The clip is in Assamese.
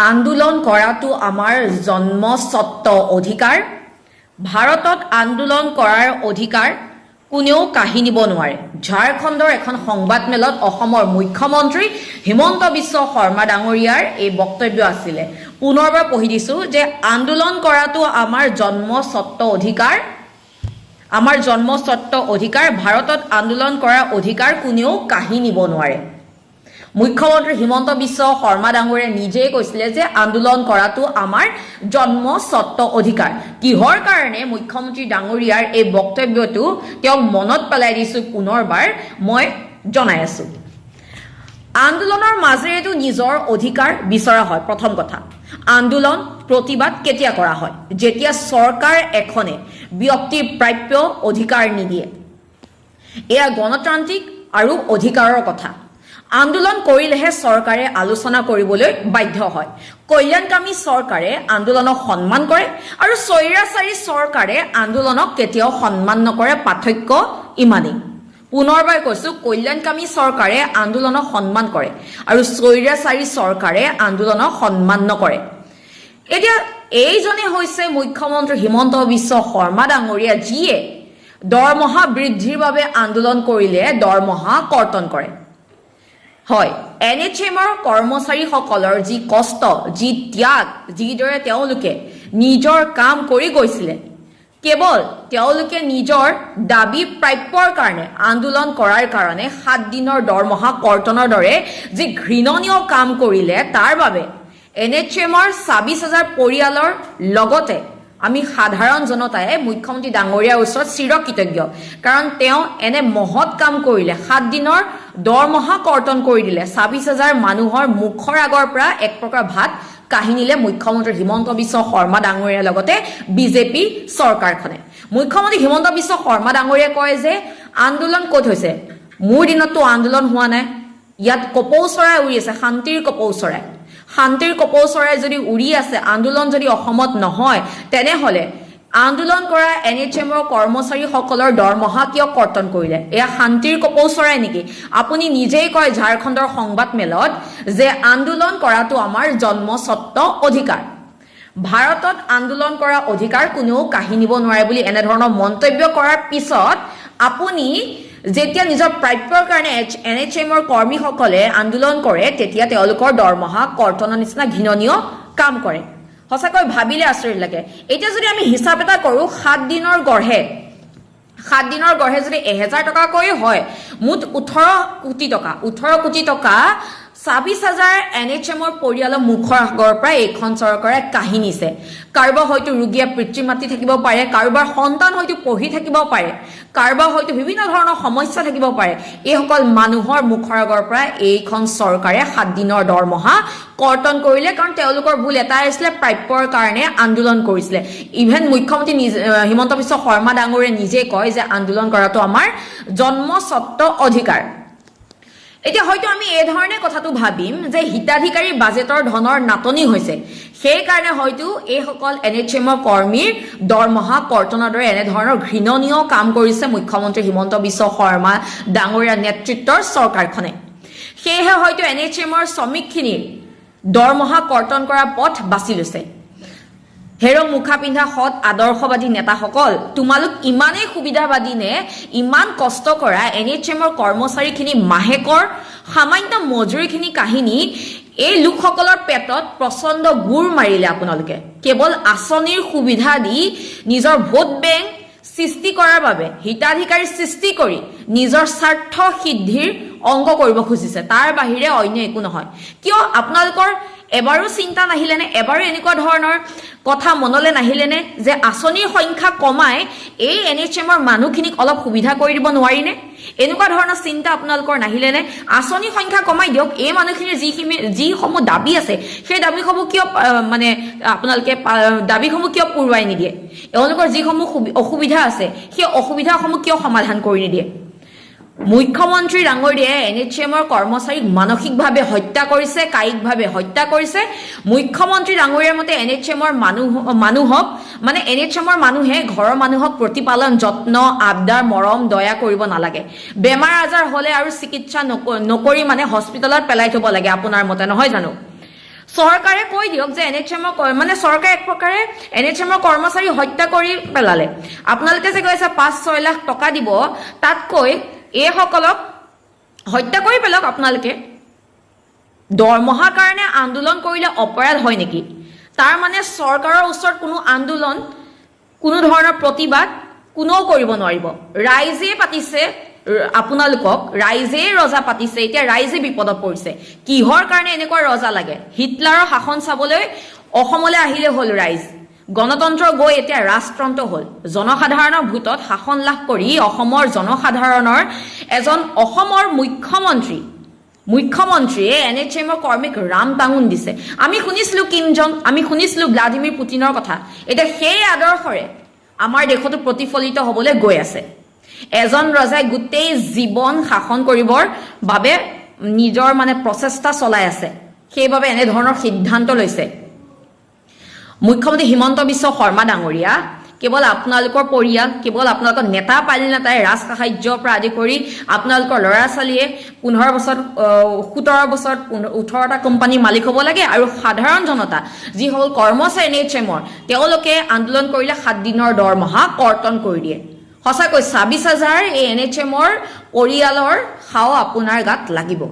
আন্দোলন কৰাটো আমাৰ জন্মস্বত্ব অধিকাৰ। ভাৰতত আন্দোলন কৰাৰ অধিকাৰ কোনেও কাঢ়ি নিব নোৱাৰে। ঝাৰখণ্ডৰ এখন সংবাদমেলত অসমৰ মুখ্যমন্ত্ৰী হিমন্ত বিশ্ব শৰ্মা ডাঙৰীয়াৰ এই বক্তব্য আছিলে। পুনৰবাৰ পঢ়ি দিছোঁ যে আন্দোলন কৰাটো আমাৰ জন্মস্বত্ব অধিকাৰ। আমাৰ জন্মস্বত্ব অধিকাৰ, ভাৰতত আন্দোলন কৰাৰ অধিকাৰ কোনেও কাঢ়ি নিব নোৱাৰে। মুখ্যমন্ত্ৰী হিমন্ত বিশ্ব শৰ্মা ডাঙৰীয়াই নিজেই কৈছিলে যে আন্দোলন কৰাটো আমাৰ জন্মস্বত্ব অধিকাৰ। কিহৰ কাৰণে মুখ্যমন্ত্ৰী ডাঙৰীয়াৰ এই বক্তব্যটো তেওঁক মনত পেলাই দিছোঁ, পুনৰবাৰ মই জনাই আছোঁ। আন্দোলনৰ মাজেৰেতো নিজৰ অধিকাৰ বিচৰা হয়। প্ৰথম কথা, আন্দোলন প্ৰতিবাদ কেতিয়া কৰা হয়? যেতিয়া চৰকাৰ এখনে ব্যক্তিৰ প্ৰাপ্য অধিকাৰ নিদিয়ে। এয়া গণতান্ত্ৰিক আৰু অধিকাৰৰ কথা। আন্দোলন কৰিলেহে চৰকাৰে আলোচনা কৰিবলৈ বাধ্য হয়। কল্যাণকামী চৰকাৰে আন্দোলনক সন্মান কৰে আৰু স্বৈৰাচাৰী চৰকাৰে আন্দোলনক কেতিয়াও সন্মান নকৰে। পাৰ্থক্য ইমানেই। পুনৰবাৰ কৈছোঁ, কল্যাণকামী চৰকাৰে আন্দোলনক সন্মান কৰে আৰু স্বৈৰাচাৰী চৰকাৰে আন্দোলনক সন্মান নকৰে। এতিয়া এইজনে হৈছে মুখ্যমন্ত্ৰী হিমন্ত বিশ্ব শৰ্মা ডাঙৰীয়া, যিয়ে দৰমহা বৃদ্ধিৰ বাবে আন্দোলন কৰিলে দৰমহা কৰ্তন কৰে। হয়, NHMৰ কৰ্মচাৰীসকলৰ যি কষ্ট, যি ত্যাগ, যিদৰে তেওঁলোকে নিজৰ কাম কৰি গৈছিলে, কেৱল তেওঁলোকে নিজৰ দাবী প্ৰাপ্যৰ কাৰণে আন্দোলন কৰাৰ কাৰণে 7 দিনৰ দৰমহা কৰ্তনৰ দৰে যি ঘৃণনীয় কাম কৰিলে, তাৰ বাবে NHMৰ 24,000 পৰিয়ালৰ লগতে আমি সাধাৰণ জনতাই মুখ্যমন্ত্ৰী ডাঙৰীয়াৰ ওচৰত চিৰকৃতজ্ঞ। কাৰণ তেওঁ এনে মহৎ কাম কৰিলে, 7 দিনৰ দৰমহা কৰ্তন কৰি দিলে, 24,000 মানুহৰ মুখৰ আগৰ পৰা এক প্ৰকাৰ ভাত কাঢ়ি নিলে মুখ্যমন্ত্ৰী হিমন্ত বিশ্ব শৰ্মা ডাঙৰীয়াৰ লগতে বিজেপি চৰকাৰখনে। মুখ্যমন্ত্ৰী হিমন্ত বিশ্ব শৰ্মা ডাঙৰীয়াই কয় যে আন্দোলন ক'ত হৈছে? মোৰ দিনততো আন্দোলন হোৱা নাই। ইয়াত কপৌ চৰাই উৰি আছে, শান্তিৰ কপৌ চৰাই। শান্তিৰ কপৌ চৰাই যদি উৰি আছে, আন্দোলন যদি অসমত নহয়, তেনেহ'লে আন্দোলন কৰা NHMৰ কৰ্মচাৰীসকলৰ দৰমহা কিয় কৰ্তন কৰিলে? এয়া শান্তিৰ কপৌ চৰাই নেকি? আপুনি নিজেই কয় ঝাৰখণ্ডৰ সংবাদমেলত যে আন্দোলন কৰাটো আমাৰ জন্মস্বত্ব অধিকাৰ। ভাৰতত আন্দোলন কৰা অধিকাৰ কোনেও কাঢ়ি নিব নোৱাৰে বুলি এনেধৰণৰ মন্তব্য কৰাৰ পিছত আপুনি যেতিয়া নিজৰ প্ৰাপ্যৰ কাৰণে NHMৰ কৰ্মীসকলে আন্দোলন কৰে, তেতিয়া তেওঁলোকৰ দৰমহা কৰ্তনৰ নিচিনা ঘৃণনীয় কাম কৰে। সঁচাকৈ ভাবিলে আচৰিত লাগে। এতিয়া যদি আমি হিচাপ এটা কৰোঁ, 7 দিনৰ গড়ে যদি 1000 টকাকৈ হয়, মুঠ 18 কোটি টকা। 18 কোটি টকা 24,000 NHMৰ পৰিয়ালৰ মুখৰ আগৰ পৰা এইখন চৰকাৰে কাঢ়ি নিছে। কাৰোবাৰ হয়তো ৰোগীয়া পিতৃ মাতৃ থাকিব পাৰে, কাৰোবাৰ সন্তান হয়তো পঢ়ি থাকিব পাৰে, কাৰোবাৰ হয়তো বিভিন্ন ধৰণৰ সমস্যা থাকিব পাৰে। এইসকল মানুহৰ মুখৰ আগৰ পৰা এইখন চৰকাৰে 7 দিনৰ দৰমহা কৰ্তন কৰিলে। কাৰণ তেওঁলোকৰ ভুল এটাই আছিলে, প্ৰাপ্যৰ কাৰণে আন্দোলন কৰিছিলে। ইভেন মুখ্যমন্ত্ৰী হিমন্ত বিশ্ব শৰ্মা ডাঙৰীয়াই নিজে কয় যে আন্দোলন কৰাটো আমাৰ জন্মস্বত্ব অধিকাৰ। এতিয়া হয়তো আমি এই ধৰণে কথাটো ভাবিম যে হিতাধিকাৰী বাজেটৰ ধনৰ নাটনি হৈছে, সেইকাৰণে হয়তো এইসকল NHMৰ কৰ্মীৰ দৰমহা কৰ্তনৰ দৰে এনেধৰণৰ ঘৃণনীয় কাম কৰিছে মুখ্যমন্ত্ৰী হিমন্ত বিশ্ব শৰ্মা ডাঙৰীয়াৰ নেতৃত্বৰ চৰকাৰখনে। সেয়েহে হয়তো NHMৰ শ্ৰমিকখিনিৰ দৰমহা কৰ্তন কৰাৰ পথ বাছি লৈছে। হেৰ মুখা পিন্ধা সৎ আদৰ্শবাদী নেতাসকল, তোমালোক ইমানেই সুবিধাবাদী নে? ইমান কষ্ট কৰা NHMৰ কৰ্মচাৰীখিনি মাহেকৰ সামান্য মজুৰিখিনি কাহিনী এই লোকসকলৰ পেটত প্ৰচণ্ড গুৰ মাৰিলে আপোনালোকে। কেৱল আঁচনিৰ সুবিধা দি নিজৰ ভোট বেংক সৃষ্টি কৰাৰ বাবে হিতাধিকাৰী সৃষ্টি কৰি নিজৰ স্বাৰ্থ সিদ্ধিৰ অংগ কৰিব খুজিছে, তাৰ বাহিৰে অন্য একো নহয়। কিয় আপোনালোকৰ এবাৰো চিন্তা নাহিলেনে? এবাৰো এনেকুৱা ধৰণৰ কথা মনলৈ নাহিলেনে যে আঁচনিৰ সংখ্যা কমাই এই NHMৰ মানুহখিনিক অলপ সুবিধা কৰি দিব নোৱাৰিনে? এনেকুৱা ধৰণৰ চিন্তা আপোনালোকৰ নাহিলেনে? আঁচনিৰ সংখ্যা কমাই দিয়ক, এই মানুহখিনিৰ যিসমূহ দাবী আছে সেই দাবীসমূহ কিয় আপোনালোকে দাবীসমূহ কিয় পুৰুৱাই নিদিয়ে? এওঁলোকৰ যিসমূহ অসুবিধা আছে সেই অসুবিধাসমূহ কিয় সমাধান কৰি নিদিয়ে? মুখ্যমন্ত্ৰী ডাঙৰীয়াই NHMৰ কৰ্মচাৰীক মানসিকভাৱে হত্যা কৰিছে, কায়িকভাৱে হত্যা কৰিছে। মুখ্যমন্ত্ৰী ডাঙৰীয়াৰ মতে NHMৰ মানুহে ঘৰৰ মানুহক প্ৰতিপালন, যত্ন, আবদাৰ, মৰম, দয়া কৰিব নালাগে। বেমাৰ আজাৰ হ'লে আৰু চিকিৎসা নকৰি হস্পিটেলত পেলাই থ'ব লাগে আপোনাৰ মতে, নহয় জানো? চৰকাৰে কৈ দিয়ক যে NHM মানে চৰকাৰে এক প্ৰকাৰে NHM কৰ্মচাৰী হত্যা কৰি পেলালে আপোনালোকে যে কৈছে 5-6 লাখ টকা দিব তাতকৈ এইসকলক হত্যা কৰি পেলাওক আপোনালোকে দৰমহাৰ কাৰণে আন্দোলন কৰিলে অপৰাধ হয় নেকি তাৰ মানে চৰকাৰৰ ওচৰত কোনো আন্দোলন কোনো ধৰণৰ প্ৰতিবাদ কোনেও কৰিব নোৱাৰিব ৰাইজে পাতিছে আপোনালোকক ৰাইজে ৰজা পাতিছে এতিয়া ৰাইজে বিপদত পৰিছে কিহৰ কাৰণে এনেকুৱা ৰজা লাগে হিটলাৰৰ শাসন চাবলৈ অসমলৈ আহিলে হ'ল ৰাইজ গণতন্ত্ৰ গৈ এতিয়া ৰাষ্ট্ৰন্ত্ৰ হ'ল জনসাধাৰণৰ ভোটত শাসন লাভ কৰি অসমৰ জনসাধাৰণৰ এজন অসমৰ মুখ্যমন্ত্ৰীয়ে NHM কৰ্মীক ৰাম টাঙুন দিছে আমি শুনিছিলো কিম জং আমি শুনিছিলো ভ্লাদিমিৰ পুটিনৰ কথা এতিয়া সেই আদৰ্শৰে আমাৰ দেশতো প্ৰতিফলিত হ'বলৈ গৈ আছে এজন ৰজাই গোটেই জীৱন শাসন কৰিবৰ বাবে নিজৰ মানে প্ৰচেষ্টা চলাই আছে সেইবাবে এনে ধৰণৰ সিদ্ধান্ত লৈছে মুখ্যমন্ত্ৰী হিমন্ত বিশ্ব শৰ্মা ডাঙৰীয়া কেৱল আপোনালোকৰ পৰিয়াল কেৱল আপোনালোকৰ নেতা পালি নেতাই ৰাজসাহায্যৰ পৰা আদি কৰি আপোনালোকৰ ল'ৰা ছোৱালীয়ে 15 বছৰ 17 বছৰ 18টা কোম্পানীৰ মালিক হ'ব লাগে আৰু সাধাৰণ জনতা যি হ'ল কৰ্মচাৰী NHMৰ তেওঁলোকে আন্দোলন কৰিলে 7 দিনৰ দৰমহা কৰ্তন কৰি দিয়ে সঁচাকৈ 26,000 এই NHMৰ পৰিয়ালৰ খাও আপোনাৰ গাত লাগিব